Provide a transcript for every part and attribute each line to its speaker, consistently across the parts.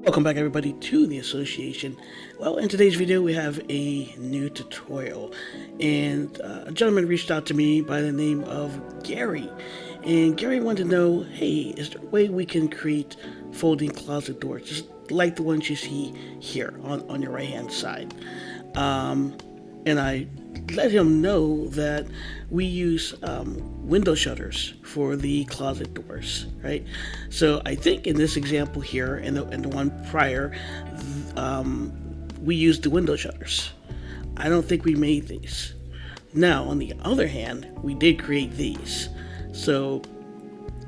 Speaker 1: Welcome back everybody to the association. Well, in today's video we have a new tutorial, and a gentleman reached out to me by the name of Gary, and Gary wanted to know, hey, is there a way we can create folding closet doors just like the ones you see here on your right hand side? And I let him know that we use window shutters for the closet doors, right? So I think in this example here and the one prior, we used the window shutters. I don't think we made these. Now, on the other hand, we did create these. So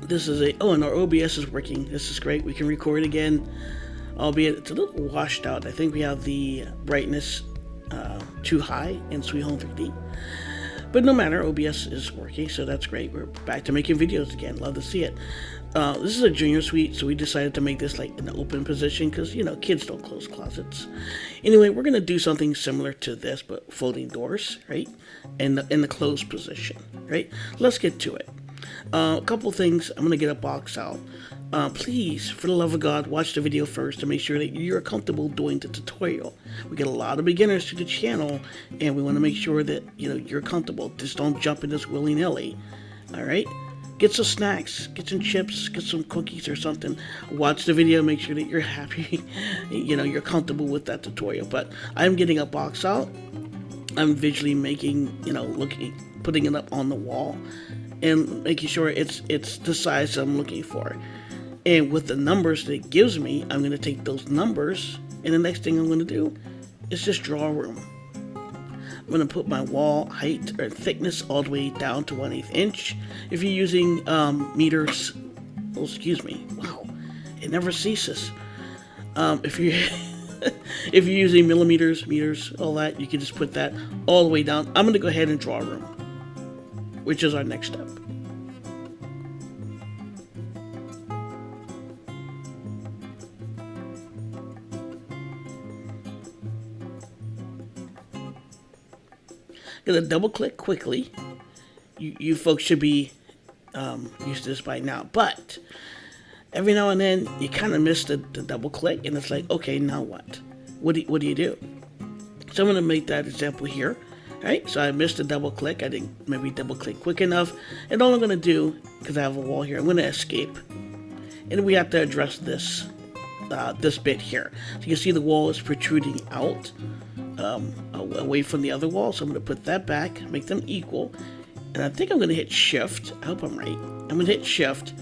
Speaker 1: this is and our OBS is working. This is great. We can record again, albeit it's a little washed out. I think we have the brightness too high in Sweet Home 3D. But no matter, OBS is working, so that's great. We're back to making videos again. Love to see it. This is a junior suite, so we decided to make this like an open position because, kids don't close closets. Anyway, we're going to do something similar to this, but folding doors, right? In the closed position, right? Let's get to it. A couple things. I'm going to get a box out. Please, for the love of God, watch the video first to make sure that you're comfortable doing the tutorial. We get a lot of beginners to the channel, and we want to make sure that you're comfortable. Just don't jump in this willy-nilly. All right? Get some snacks, get some chips, get some cookies or something. Watch the video, make sure that you're happy, you're comfortable with that tutorial. But I'm getting a box out. I'm visually making, putting it up on the wall and making sure it's the size I'm looking for. And with the numbers that it gives me, I'm going to take those numbers, and the next thing I'm going to do is just draw a room. I'm going to put my wall height or thickness all the way down to 1/8 inch. If you're using meters, excuse me, wow, it never ceases. If you if you're using millimeters, meters, all that, you can just put that all the way down. I'm going to go ahead and draw a room, which is our next step. Gonna double click quickly. You folks should be used to this by now, but every now and then you kind of miss the double click, and it's like, okay, now what? What do you do? So I'm gonna make that example here. Right? So I missed the double click. I didn't maybe double click quick enough, and all I'm gonna do, because I have a wall here, I'm gonna escape, and we have to address this this bit here. So you can see the wall is protruding out. Away from the other wall, so I'm going to put that back, make them equal, and I think I'm going to hit shift. I hope I'm right. I'm going to hit shift,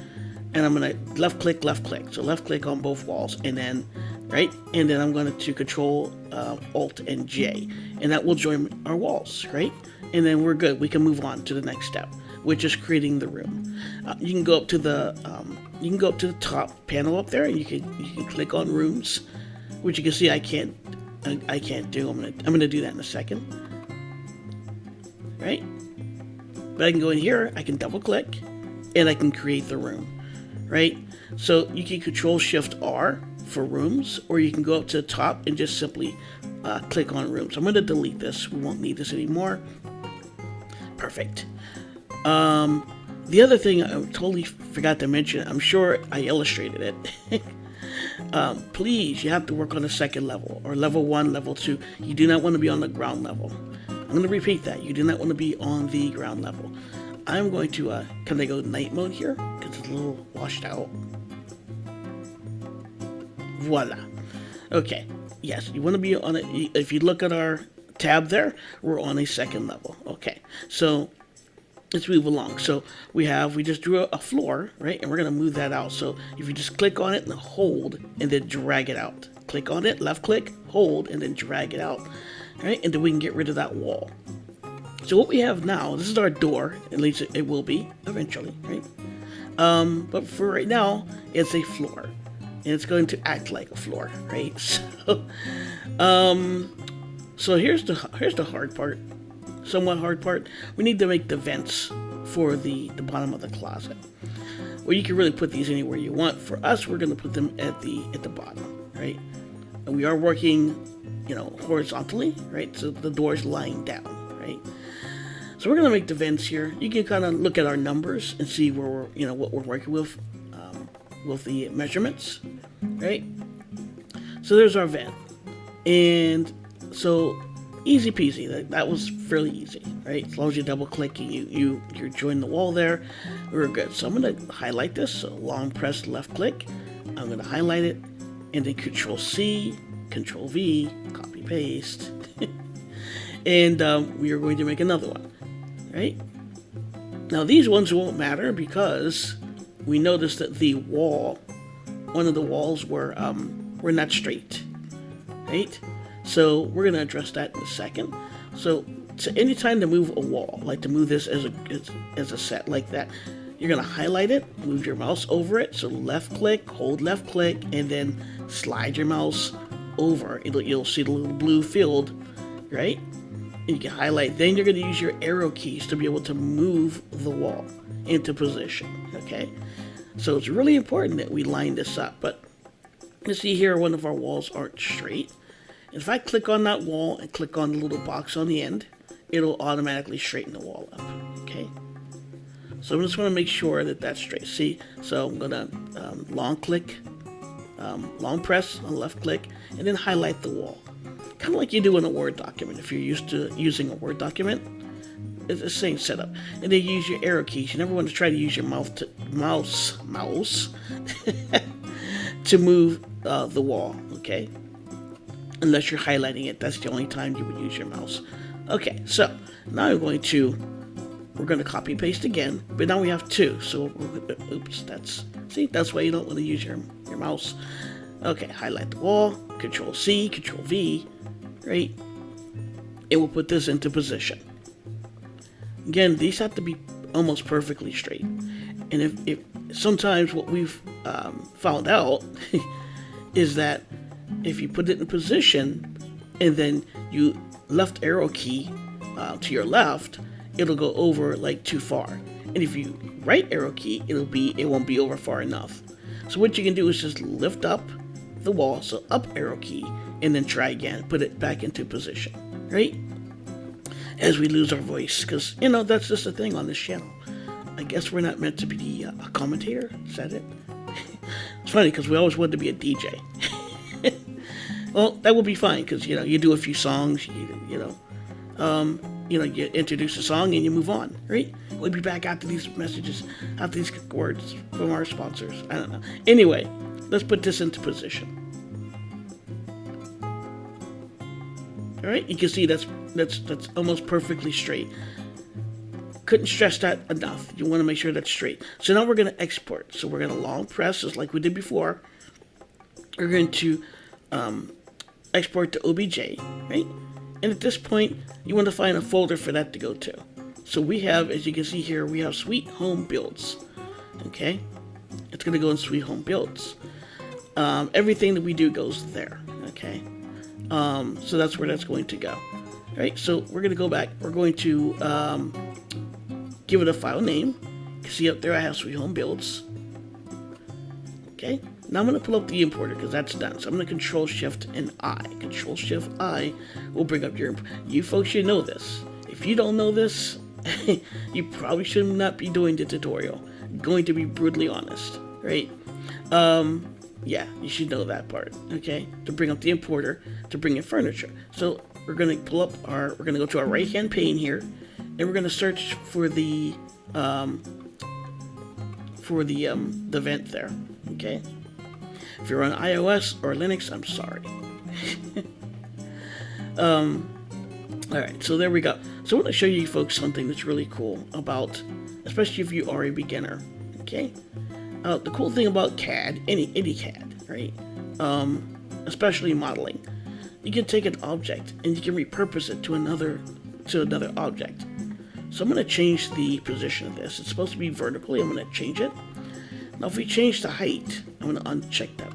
Speaker 1: and I'm going to left click, so left click on both walls, and then and then I'm going to control alt and J, and that will join our walls, right? And then we're good. We can move on to the next step, which is creating the room. You can go up to the top panel up there, and you can click on rooms, which you can see I can't do. I'm gonna do that in a second, right? But I can go in here, I can double click, and I can create the room, right? So you can control shift R for rooms, or you can go up to the top and just simply click on rooms. I'm gonna delete this. We won't need this anymore. Perfect. The other thing I totally forgot to mention, I'm sure I illustrated it. Please, you have to work on the second level, or level 1, level 2. You do not want to be on the ground level. I'm going to repeat that. You do not want to be on the ground level. I'm going to, can I go night mode here? Because it's a little washed out. Voila. Okay. Yes, you want to be on it. If you look at our tab there, we're on a second level. Okay. So let's move along. So we just drew a floor, right? And we're going to move that out. So if you just click on it and hold and then drag it out. Click on it, left click, hold, and then drag it out. Right? And then we can get rid of that wall. So what we have now, this is our door. At least it will be eventually, right? But for right now, it's a floor. And it's going to act like a floor, right? So here's the hard part. Somewhat hard part. We need to make the vents for the bottom of the closet. Well, you can really put these anywhere you want. For us, we're going to put them at the bottom, right? And we are working, horizontally, right? So the door's lying down, right? So we're going to make the vents here. You can kind of look at our numbers and see where we're, what we're working with the measurements, right? So there's our vent. And so easy peasy. That was fairly easy, right? As long as you double click and you join the wall there, we're good. So I'm going to highlight this. So long press left click. I'm going to highlight it, and then Control C, Control V, copy paste, and we are going to make another one, right? Now these ones won't matter because we noticed that the wall, one of the walls were not straight, right? So we're going to address that in a second. So anytime to move a wall, like to move this as a set like that, you're going to highlight it, move your mouse over it. So left click, hold left click, and then slide your mouse over. You'll see the little blue field, right? And you can highlight. Then you're going to use your arrow keys to be able to move the wall into position, okay? So it's really important that we line this up. But you see here, one of our walls aren't straight. If I click on that wall and click on the little box on the end, it'll automatically straighten the wall up, okay? So I'm just going to make sure that that's straight. See, so I'm going to long click, long press on left click, and then highlight the wall. Kind of like you do in a Word document. If you're used to using a Word document, it's the same setup. And then you use your arrow keys. You never want to try to use your mouse to move the wall, okay? Unless you're highlighting it. That's the only time you would use your mouse. Okay, so now we're going to copy paste again, but now we have two. So oops, that's why you don't want to use your mouse. Okay, highlight the wall, Control C, Control V, right? It will put this into position. Again, these have to be almost perfectly straight. And if sometimes what we've found out is that if you put it in position and then you left arrow key to your left, it'll go over like too far. And if you right arrow key, it won't be over far enough. So what you can do is just lift up the wall, so up arrow key, and then try again, put it back into position, right? As we lose our voice, because that's just a thing on this channel. I guess we're not meant to be a commentator. Is that it? It's funny because we always wanted to be a DJ. Well, that will be fine because you do a few songs, you introduce a song and you move on, right? We'll be back after these messages, after these words from our sponsors. I don't know. Anyway, let's put this into position. All right, you can see that's almost perfectly straight. Couldn't stress that enough. You want to make sure that's straight. So now we're going to export. So we're going to long press, just like we did before. We're going to export to OBJ, right? And at this point, you want to find a folder for that to go to. So we have, as you can see here, we have Sweet Home Builds. Okay, it's going to go in Sweet Home Builds. Everything that we do goes there. Okay, so that's where that's going to go. All right, so we're going to go back. We're going to give it a file name. You can see up there I have Sweet Home Builds. Okay, now I'm going to pull up the importer because that's done. So I'm going to Control Shift and I. Control Shift I will bring up your. You folks should know this. If you don't know this, you probably should not be doing the tutorial. I'm going to be brutally honest, right? Yeah, you should know that part. Okay, to bring up the importer to bring in furniture. So we're going to pull up we're going to go to our right-hand pane here, and we're going to search for the vent there. Okay. If you're on iOS or Linux, I'm sorry. Alright, so there we go. So I want to show you folks something that's really cool about, especially if you are a beginner, okay? The cool thing about CAD, any CAD, right? Especially modeling, you can take an object and you can repurpose it to another object. So I'm going to change the position of this. It's supposed to be vertically. I'm going to change it. Now if we change the height, I'm going to uncheck that,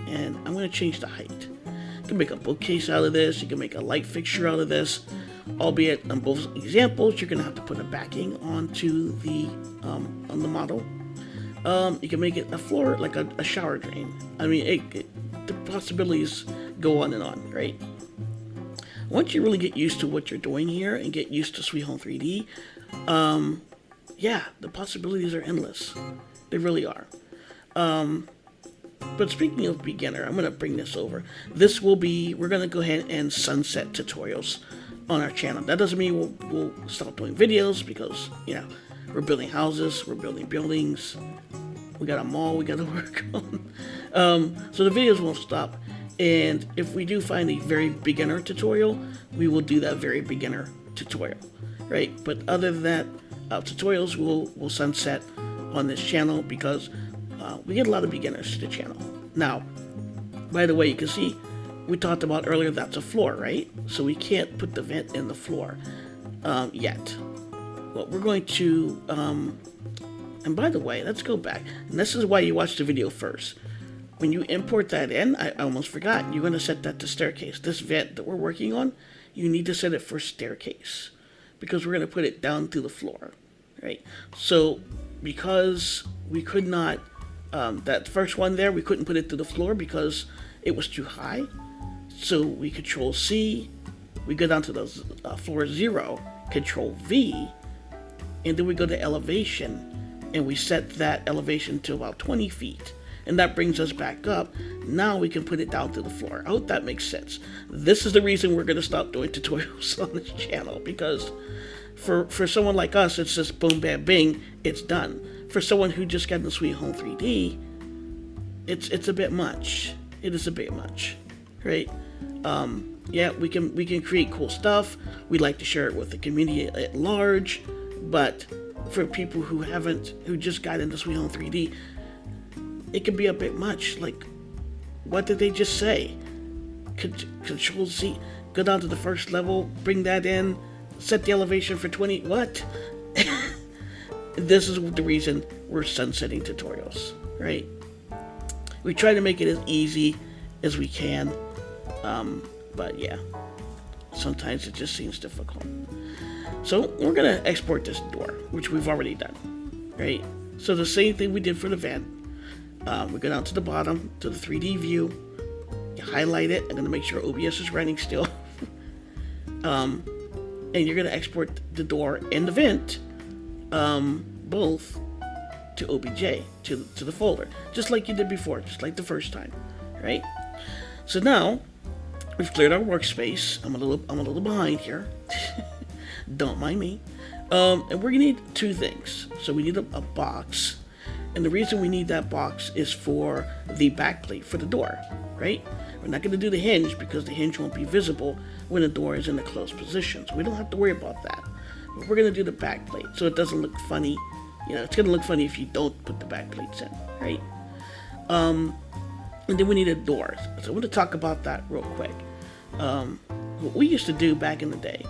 Speaker 1: and I'm going to change the height. You can make a bookcase out of this, you can make a light fixture out of this, albeit on both examples, you're going to have to put a backing onto the, on the model. You can make it a floor, like a shower drain. I mean, the possibilities go on and on, right? Once you really get used to what you're doing here and get used to Sweet Home 3D, yeah, the possibilities are endless. They really are. But speaking of beginner, I'm going to bring this over. We're going to go ahead and sunset tutorials on our channel. That doesn't mean we'll stop doing videos, because, we're building houses, we're building buildings, we got a mall we got to work on. So the videos won't stop. And if we do find a very beginner tutorial, we will do that very beginner tutorial, right? But other than that, tutorials will sunset on this channel, because we get a lot of beginners to the channel. Now, by the way, you can see we talked about earlier, that's a floor, right? So we can't put the vent in the floor yet. What we're going to, and by the way, let's go back. And this is why you watch the video first. When you import that in, I almost forgot, you're going to set that to staircase. This vent that we're working on, you need to set it for staircase, because we're going to put it down to the floor, right? So because we could not, that first one there, we couldn't put it to the floor because it was too high. So we Control C, we go down to the floor 0, Control V, and then we go to elevation, and we set that elevation to about 20 feet. And that brings us back up. Now we can put it down to the floor. I hope that makes sense. This is the reason we're going to stop doing tutorials on this channel, because for someone like us, it's just boom, bam, bing, it's done. For someone who just got into Sweet Home 3D, it's a bit much. It is a bit much, right? Yeah, we can create cool stuff. We like to share it with the community at large, but for people who just got into Sweet Home 3D, it can be a bit much. Like, what did they just say? Control C, go down to the first level, bring that in, set the elevation for 20. What? This is the reason we're sunsetting tutorials, right? We try to make it as easy as we can, but yeah, sometimes it just seems difficult. So we're gonna export this door, which we've already done, right? So the same thing we did for the vent. We go down to the bottom to the 3D view, you highlight it. I'm gonna make sure OBS is running still, and you're gonna export the door and the vent, both to OBJ, to the folder, just like you did before, just like the first time, right? So now we've cleared our workspace. I'm a little behind here. Don't mind me. And we're gonna need two things. So we need a box, and the reason we need that box is for the backplate for the door, right? We're not gonna do the hinge, because the hinge won't be visible when the door is in a closed position, so we don't have to worry about that. But we're gonna do the backplate so it doesn't look funny. It's gonna look funny if you don't put the backplates in, right? And then we need a door. So I'm gonna talk about that real quick. What we used to do back in the day,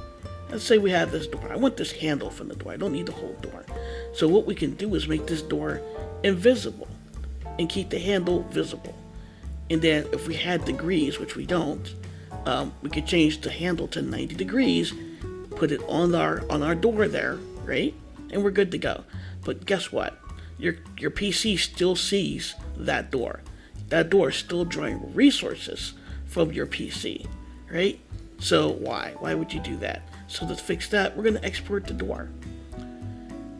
Speaker 1: let's say we have this door. I want this handle from the door. I don't need the whole door. So what we can do is make this door invisible and keep the handle visible. And then if we had degrees, which we don't, we could change the handle to 90 degrees, put it on our door there, right? And we're good to go. But guess what? Your PC still sees that door. That door is still drawing resources from your PC, right? So why? Why would you do that? So to fix that, we're gonna export the door.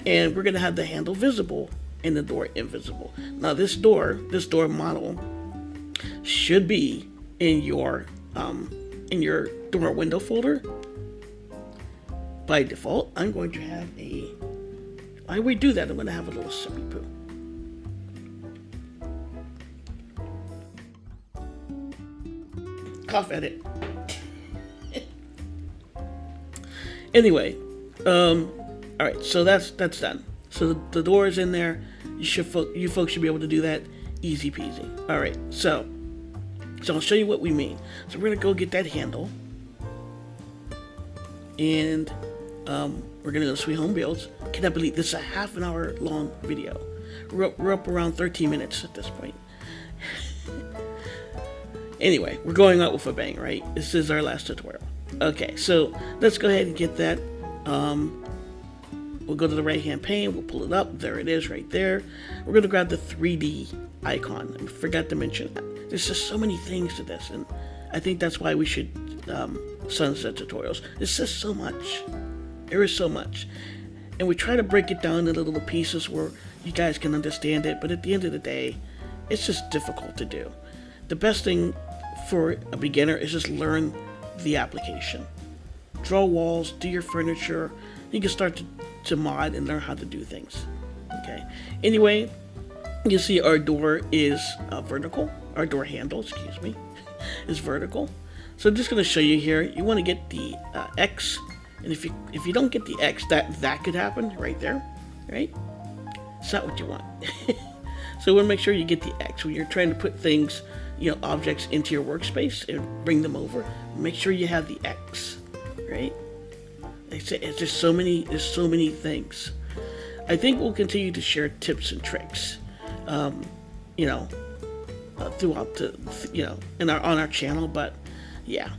Speaker 1: And we're gonna have the handle visible and the door invisible. Now this door model should be in your door window folder. By default, I'm going to have why we do that, I'm gonna have a little sippy poo. Cough edit. Anyway, all right, so that's done. So the door is in there. You folks should be able to do that easy peasy. All right, so I'll show you what we mean. So we're gonna go get that handle, and we're gonna go to Sweet Home Builds. Can I believe this is a half an hour long video? We're up around 13 minutes at this point. Anyway, we're going out with a bang, right? This is our last tutorial. Okay, so let's go ahead and get that. We'll go to the right hand pane, we'll pull it up, there it is right there. We're gonna grab the 3D icon. I forgot to mention that. There's just so many things to this, and I think that's why we should sunset tutorials. There's just so much. There is so much. And we try to break it down into little pieces where you guys can understand it, but at the end of the day, it's just difficult to do. The best thing for a beginner is just learn the application. Draw walls, do your furniture. You can start to mod and learn how to do things. Okay. Anyway, you see our door is vertical. Our door handle, excuse me, is vertical. So I'm just going to show you here. You want to get the X, and if you don't get the X, that could happen right there, right? It's not what you want. So you want to make sure you get the X when you're trying to put things, objects into your workspace and bring them over. Make sure you have the X, right? It's just so many. There's so many things. I think we'll continue to share tips and tricks, throughout on our channel. But yeah.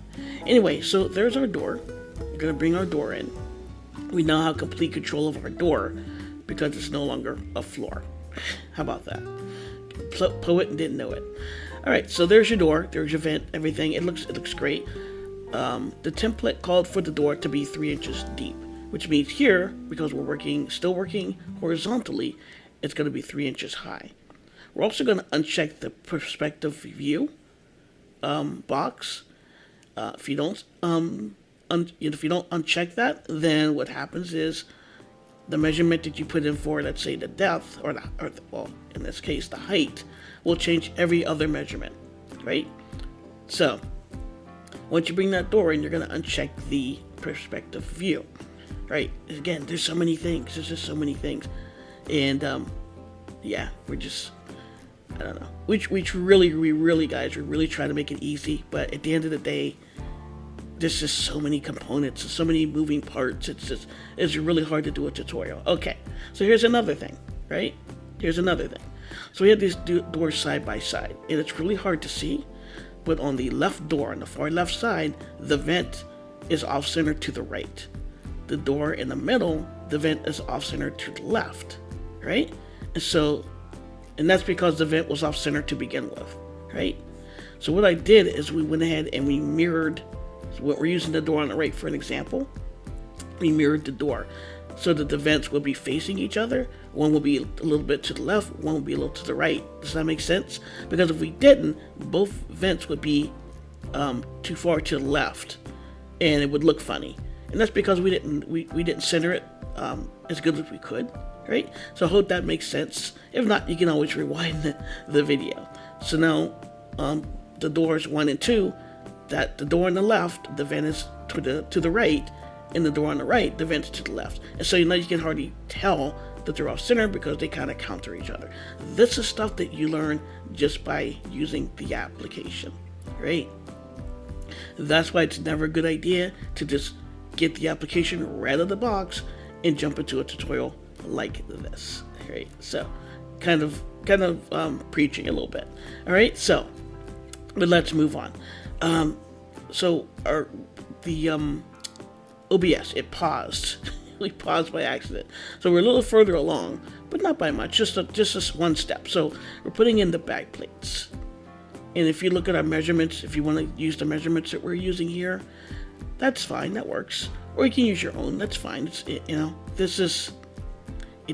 Speaker 1: Anyway, so there's our door. We're gonna bring our door in. We now have complete control of our door because it's no longer a floor. How about that? Poet didn't know it. All right, so there's your door. There's your vent. Everything. It looks great. The template called for the door to be 3 inches deep, which means here, because we're still working horizontally, it's going to be 3 inches high. We're also going to uncheck the perspective view box. If you don't uncheck that, then what happens is the measurement that you put in for, let's say, the depth, or in this case, the height, will change every other measurement, right? So once you bring that door in, you're going to uncheck the perspective view, right? Again, there's so many things. There's just so many things. And, we're just, I don't know. We really, guys, we really try to make it easy. But at the end of the day, there's just so many components, so many moving parts. It's really hard to do a tutorial. Okay, so here's another thing, right? Here's another thing. So we have these doors side by side, and it's really hard to see. But on the left door, on the far left side, the vent is off-center to the right. The door in the middle, the vent is off-center to the left, right? And that's because the vent was off-center to begin with, right? So what I did is we went ahead and we mirrored. So we're using the door on the right for an example. We mirrored the door so that the vents will be facing each other. One will be a little bit to the left, one will be a little to the right. Does that make sense? Because if we didn't, both vents would be too far to the left, and it would look funny. And that's because we didn't center it as good as we could, right? So I hope that makes sense. If not, you can always rewind the video. So now the doors 1 and 2. That the door on the left, the vent is to the right, and the door on the right, the vent is to the left. And so now you can hardly tell that they're off center because they kind of counter each other. This is stuff that you learn just by using the application, right? That's why it's never a good idea to just get the application right out of the box and jump into a tutorial like this, right? So kind of preaching a little bit. All right, but let's move on. So the OBS, it paused. We paused by accident. So we're a little further along, but not by much, just one step. So we're putting in the back plates. And if you look at our measurements, if you want to use the measurements that we're using here, that's fine, that works. Or you can use your own, that's fine. You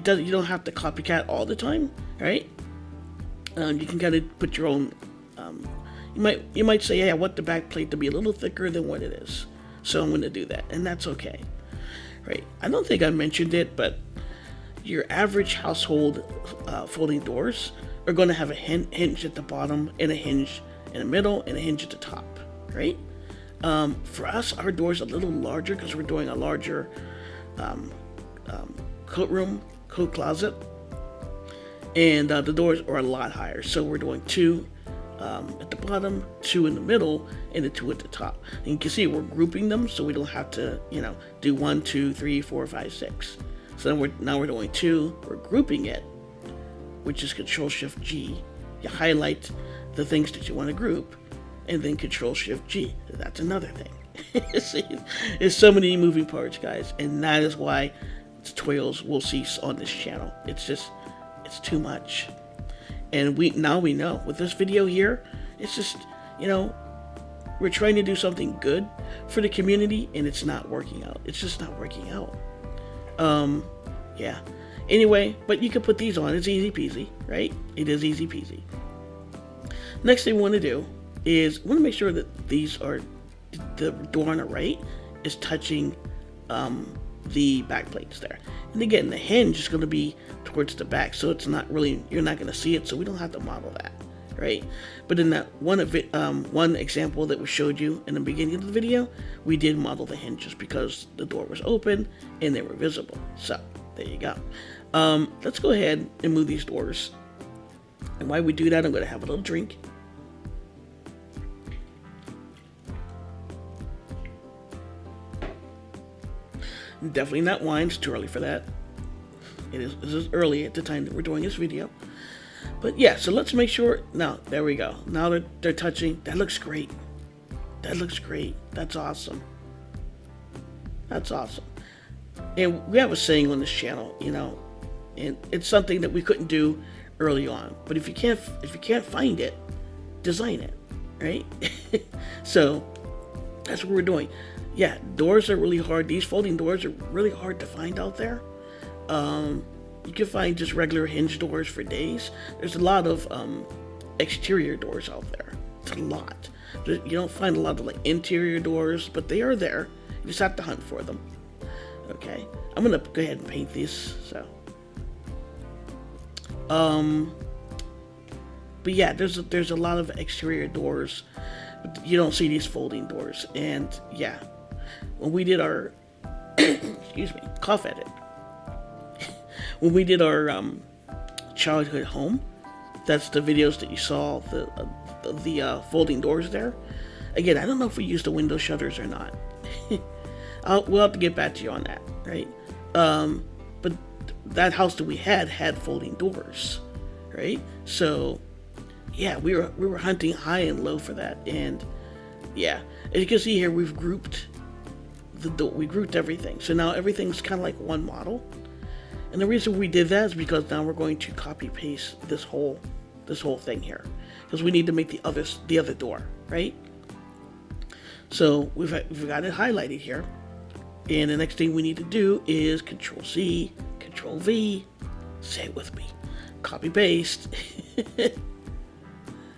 Speaker 1: don't have to copycat all the time, right? You can kind of put your own. You might say, hey, I want the back plate to be a little thicker than what it is. So I'm going to do that, and that's okay. Right? I don't think I mentioned it, but your average household folding doors are going to have a hinge at the bottom, and a hinge in the middle, and a hinge at the top, right? For us, our door's a little larger because we're doing a larger coat closet, and the doors are a lot higher. So we're doing 2 at the bottom, 2 in the middle, and the 2 at the top. And you can see we're grouping them so we don't have to, do 1, 2, 3, 4, 5, 6. So now we're doing 2. We're grouping it, which is Control-Shift-G. You highlight the things that you want to group, and then Control-Shift-G. That's another thing. See, there's so many moving parts, guys, and that is why tutorials will cease on this channel. It's too much. And we know with this video here, it's just, we're trying to do something good for the community, and it's not working out. It's just not working out. Yeah. Anyway, but you can put these on. It's easy peasy, right? It is easy peasy. Next thing we want to do is we want to make sure that the door on the right is touching the back plates there. And again, the hinge is going to be towards the back, so it's not really, you're not going to see it, so we don't have to model that, right? But in that one example that we showed you in the beginning of the video, we did model the hinges because the door was open and they were visible. So there you go. Let's go ahead and move these doors. And while we do that, I'm going to have a little drink. Definitely not wine, it's too early for that. This is early at the time that we're doing this video. But yeah, so let's make sure, now, there we go. Now they're touching, that looks great. That looks great, that's awesome. That's awesome. And we have a saying on this channel, you know, and it's something that we couldn't do early on. But if you can't find it, design it, right? So that's what we're doing. Yeah, doors are really hard. These folding doors are really hard to find out there. You can find just regular hinge doors for days. There's a lot of exterior doors out there. It's a lot. You don't find a lot of like interior doors, but they are there. You just have to hunt for them. Okay, I'm gonna go ahead and paint these. So, but yeah, there's a lot of exterior doors. But you don't see these folding doors, and yeah. When we did our, excuse me, cough edit. When we did our childhood home, that's the videos that you saw, the folding doors there. Again, I don't know if we used the window shutters or not. We'll have to get back to you on that, right? But that house that we had folding doors, right? So, yeah, we were hunting high and low for that, and yeah, as you can see here, we've grouped. We grouped everything, so now everything's kind of like one model. And the reason we did that is because now we're going to copy paste this whole thing here, because we need to make the other door, right? So we've got it highlighted here, and the next thing we need to do is Control C, Control V, say it with me, copy paste.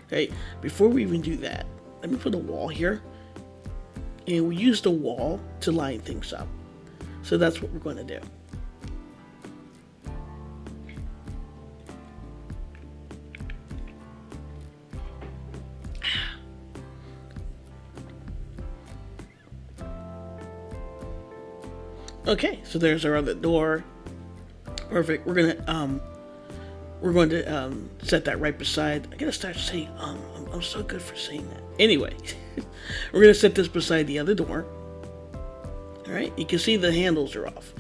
Speaker 1: Okay, before we even do that, let me put a wall here. And we use the wall to line things up. So that's what we're going to do. Okay, so there's our other door. Perfect. We're going to set that right beside. I gotta start saying I'm so good for saying that. Anyway, we're going to set this beside the other door. Alright, you can see the handles are off.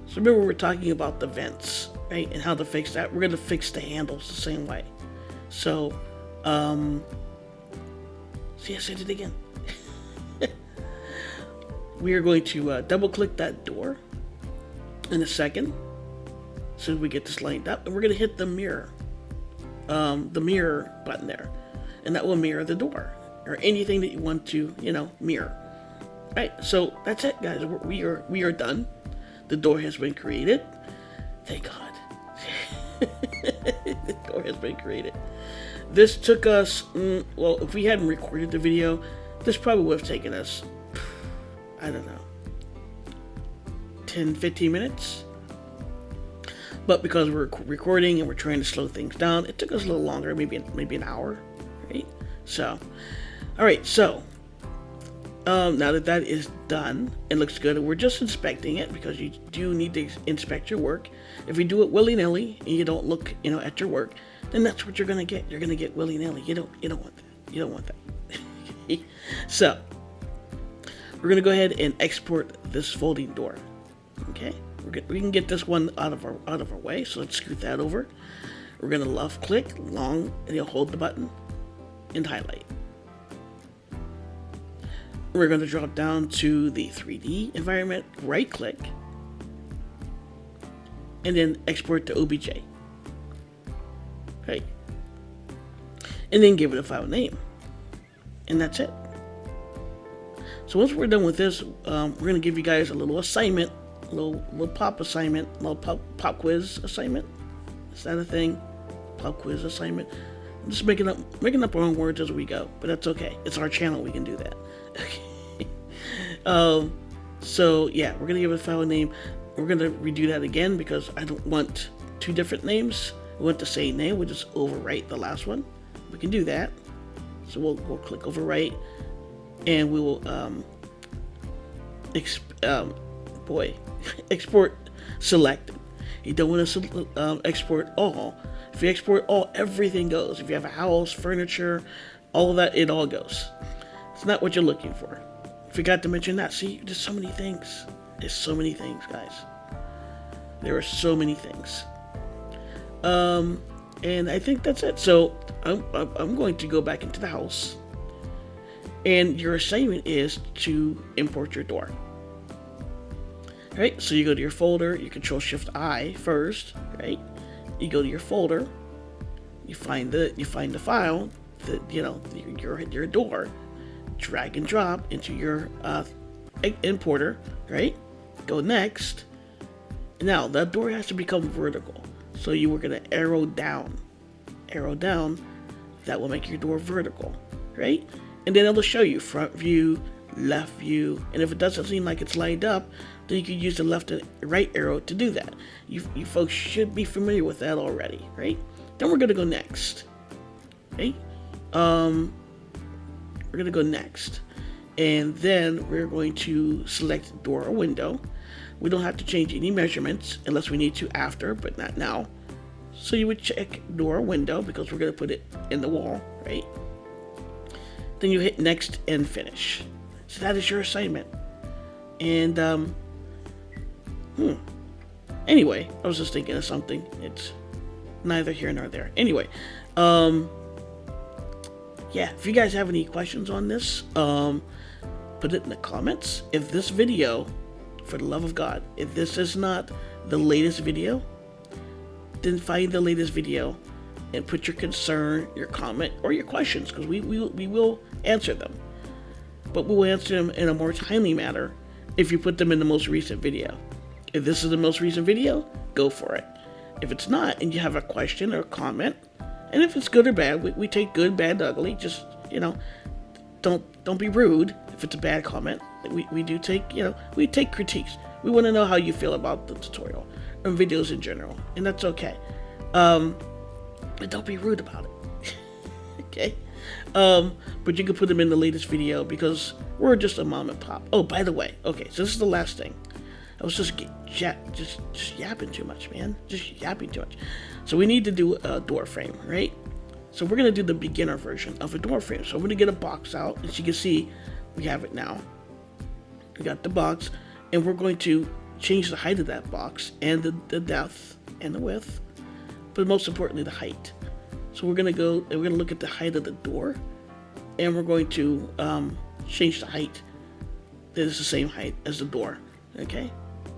Speaker 1: So remember we were talking about the vents, right? And how to fix that. We're going to fix the handles the same way. So, see, I said it again. We are going to double click that door in a second. So we get this lined up. And we're going to hit the mirror button there. And that will mirror the door. Or anything that you want to, mirror. Right, so that's it, guys. We are done. The door has been created. Thank God. The door has been created. This took us, well, if we hadn't recorded the video, this probably would have taken us, I don't know, 10, 15 minutes. But because we're recording and we're trying to slow things down, it took us a little longer, maybe an hour, right? So, all right, so now that is done and looks good, we're just inspecting it because you do need to inspect your work. If you do it willy-nilly and you don't look, at your work, then that's what you're gonna get. You're gonna get willy-nilly. You don't want that. You don't want that. So we're gonna go ahead and export this folding door. Okay, we can get this one out of our way. So let's scoot that over. We're gonna left click long, and you'll hold the button and highlight. We're going to drop down to the 3D environment, right click, and then export to OBJ. Okay. And then give it a file name. And that's it. So once we're done with this, we're going to give you guys a little assignment, a little pop assignment, a little pop quiz assignment. Is that a thing? Pop quiz assignment. I'm just making up our own words as we go, but that's okay. It's our channel, we can do that. Okay. So yeah, we're gonna give it a file name. We're gonna redo that again because I don't want two different names. We want the same name. We'll just overwrite the last one. We can do that. So we'll click overwrite, and we will export selected. You don't want to export all. If you export all, everything goes. If you have a house, furniture, all of that, it all goes. It's not what you're looking for. Forgot to mention that. See, there's so many things. There's so many things, guys. There are so many things. And I think that's it. So I'm going to go back into the house, and your assignment is to import your door. Right? So you go to your folder, you Control Shift I first, right? You go to your folder, you find the file, your door, drag and drop into your importer, right? Go next. Now that door has to become vertical, so you were gonna arrow down. That will make your door vertical, right? And then it'll show you front view, left view, and if it doesn't seem like it's lined up, then you can use the left and right arrow to do that. You folks should be familiar with that already, right? Then we're gonna go next, okay? We're gonna go next, and then we're going to select door or window. We don't have to change any measurements unless we need to after, but not now. So you would check door or window because we're gonna put it in the wall, right? Then you hit next and finish. So that is your assignment. And anyway, I was just thinking of something. It's neither here nor there. Anyway, yeah, if you guys have any questions on this, put it in the comments. If this video, for the love of God, if this is not the latest video, then find the latest video and put your concern, your comment, or your questions, because we will answer them. But we will answer them in a more timely manner if you put them in the most recent video. If this is the most recent video, go for it. If it's not, and you have a question or a comment, and if it's good or bad, we take good, bad, ugly. Just, don't be rude if it's a bad comment. We do take, we take critiques. We want to know how you feel about the tutorial and videos in general, and that's okay. But don't be rude about it. Okay? But you can put them in the latest video because we're just a mom and pop. Oh, by the way, okay, so this is the last thing. I was just yapping too much, man. Just yapping too much. So we need to do a door frame, right? So we're gonna do the beginner version of a door frame. So I'm gonna get a box out, and you can see we have it now. We got the box, and we're going to change the height of that box and the depth and the width, but most importantly the height. So we're gonna look at the height of the door, and we're going to change the height that is the same height as the door. Okay,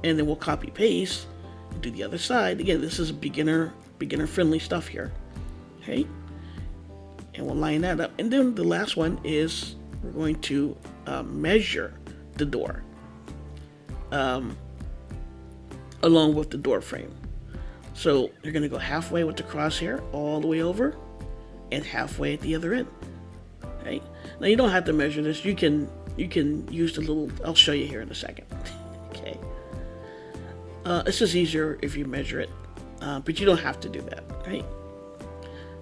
Speaker 1: and then we'll copy paste and do the other side. Again, this is beginner friendly stuff here. Okay, and we'll line that up. And then the last one is we're going to measure the door along with the door frame. So you're going to go halfway with the crosshair all the way over and halfway at the other end. Right? Now you don't have to measure this. You can use the little, I'll show you here in a second. Okay. It's just easier if you measure it, but you don't have to do that, right?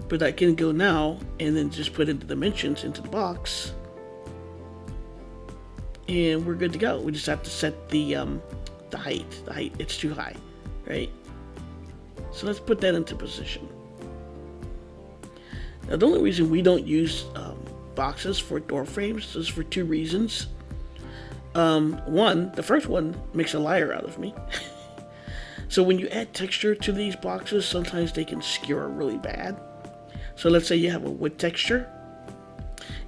Speaker 1: But I can go now and then just put in the dimensions into the box, and we're good to go. We just have to set the height. The height, it's too high, right? So let's put that into position. Now the only reason we don't use boxes for door frames is for two reasons. The first one makes a liar out of me. So when you add texture to these boxes, sometimes they can skewer really bad. So let's say you have a wood texture,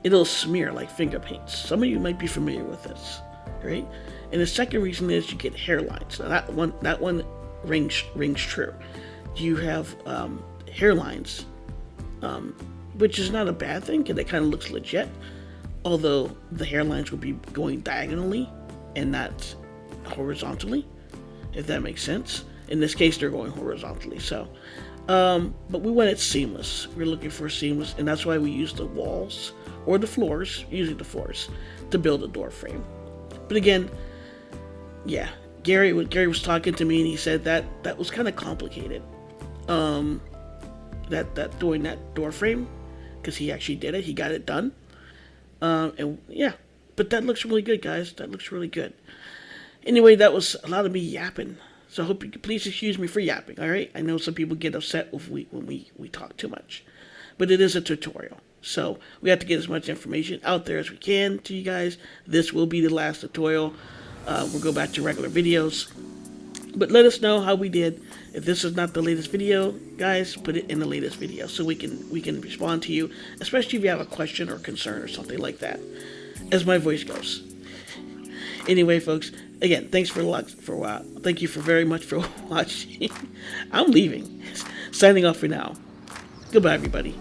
Speaker 1: it'll smear like finger paints. Some of you might be familiar with this, right? And the second reason is you get hairlines. Now that one rings true. You have hairlines, which is not a bad thing because it kind of looks legit, although the hairlines will be going diagonally and not horizontally, if that makes sense. In this case, they're going horizontally. So But we wanted seamless. We're looking for seamless, and that's why we used the walls or the floors, usually the floors, to build a door frame. But again, yeah, Gary was talking to me, and he said that was kind of complicated. That doing that door frame, because he actually did it. He got it done. And yeah, but that looks really good, guys. That looks really good. Anyway, that was a lot of me yapping. So I hope you could please excuse me for yapping, all right? I know some people get upset when we talk too much. But it is a tutorial. So we have to get as much information out there as we can to you guys. This will be the last tutorial. We'll go back to regular videos. But let us know how we did. If this is not the latest video, guys, put it in the latest video so we can respond to you, especially if you have a question or concern or something like that, as my voice goes. Anyway, folks, again, thanks thank you very much for watching. I'm leaving. Signing off for now. Goodbye, everybody.